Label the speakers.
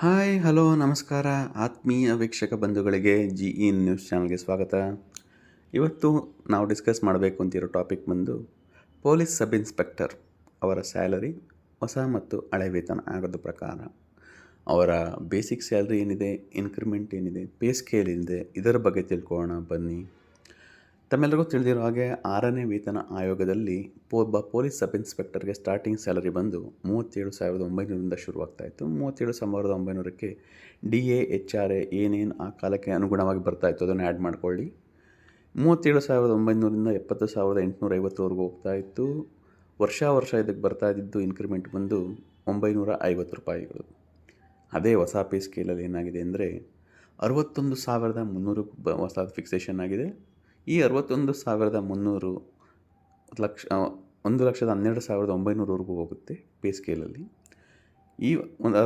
Speaker 1: Hi hello ನಮಸ್ಕಾರ ಆತ್ಮೀಯ ವೀಕ್ಷಕ ಬಂಧುಗಳಿಗೆ ನ್ಯೂಸ್ ಚಾನಲ್ಗೆ ಸ್ವಾಗತ. ಇವತ್ತು ನಾವು ಡಿಸ್ಕಸ್ ಮಾಡಬೇಕು ಅಂತಿರೋ ಟಾಪಿಕ್ ಬಂದು ಪೊಲೀಸ್ ಸಬ್ ಇನ್ಸ್ಪೆಕ್ಟರ್ ಅವರ ಸ್ಯಾಲರಿ ಹೊಸ ಮತ್ತು ಹಳೆ ವೇತನ ಆಗೋದ ಪ್ರಕಾರ ಅವರ ಬೇಸಿಕ್ ಸ್ಯಾಲ್ರಿ ಏನಿದೆ, ಇನ್ಕ್ರಿಮೆಂಟ್ ಏನಿದೆ, ಪೇ ಸ್ಕೇಲ್ ಏನಿದೆ, ಇದರ ಬಗ್ಗೆ ತಿಳ್ಕೊಳ್ಳೋಣ ಬನ್ನಿ. ತಮ್ಮೆಲ್ಲರಿಗೂ ತಿಳಿದಿರೋ ಹಾಗೆ 6ನೇ ವೇತನ ಆಯೋಗದಲ್ಲಿ ಒಬ್ಬ ಪೊಲೀಸ್ ಸಬ್ ಇನ್ಸ್ಪೆಕ್ಟರ್ಗೆ ಸ್ಟಾರ್ಟಿಂಗ್ ಸ್ಯಾಲರಿ ಬಂದು 37,900ರಿಂದ ಶುರುವಾಗ್ತಾಯಿತ್ತು. 37,900ಕ್ಕೆ DA, HRA ಏನೇನು ಆ ಕಾಲಕ್ಕೆ ಅನುಗುಣವಾಗಿ ಬರ್ತಾಯಿತ್ತು ಅದನ್ನು ಆ್ಯಡ್ ಮಾಡ್ಕೊಳ್ಳಿ. 37,900ರಿಂದ 70,850ವರೆಗೂ ಹೋಗ್ತಾಯಿತ್ತು. ವರ್ಷ ಇದಕ್ಕೆ ಬರ್ತಾಯಿದ್ದು ಇನ್ಕ್ರಿಮೆಂಟ್ ಬಂದು 950 ರೂಪಾಯಿಗಳು. ಅದೇ ಹೊಸ ಪೇ ಸ್ಕೇಲಲ್ಲಿ ಏನಾಗಿದೆ ಅಂದರೆ 61,300 ಹೊಸ ಫಿಕ್ಸೇಷನ್ ಆಗಿದೆ. ಈ 61,300 1,12,900ವರೆಗೂ ಹೋಗುತ್ತೆ ಪೇ ಸ್ಕೇಲಲ್ಲಿ. ಈ ಒಂದು